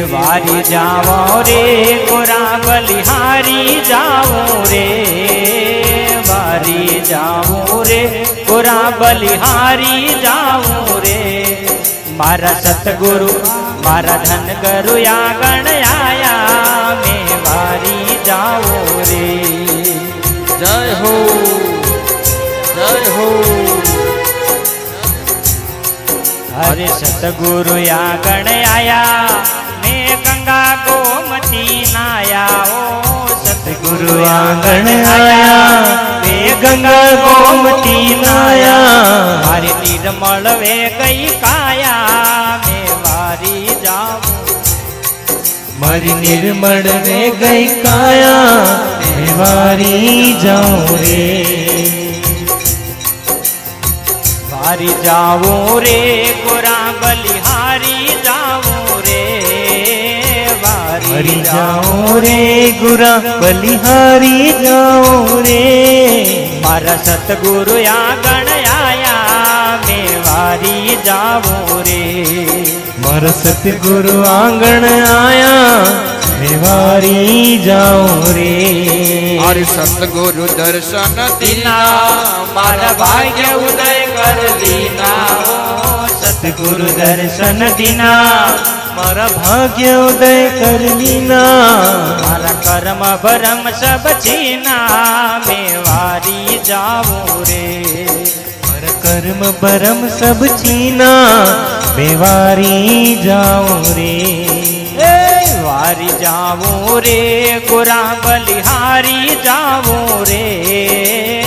वारी जाओ रे गोरा बलिहारी जाओ रे, वारी जाओ रे गोरा बलिहारी जाओ रे। मारा सतगुरु मारा धन गुरु या गण आया, मैं वारी जाओ रे। जय हो जय हो। अरे सतगुरु या गण आया, मैं गंगा गोमती नाया। ओ सतगुरु या गण आया, मैं गंगा गोमती नाया। मारी निर्मल वे गई काया, मैं वारी जाऊं। मारी निर्मल वे गई काया, मैं वारी जाऊं रे। वारी जाऊं रे गोरा बलिहारी जाऊं रे, वारी जाऊं रे गोरा बलिहारी जाऊं रे। मारा सतगुरु या गण आया, मैं वारी जाऊं रे। मारा सतगुरु आंगण आया, मैं वारी जाऊं रे। अरे सतगुरु दर्शन दीना, मारा भाग्य उदय कर दीना। ओ सतगुरु दर्शन दीना, मारा भाग्य उदय कर लीना। मारा कर्म भरम सब छीना, मैं वारी जाऊं रे। मारा कर्म भरम सब छीना, मैं वारी जाऊं रे। वारी जाऊं रे गोरा बलिहारी जाऊं रे।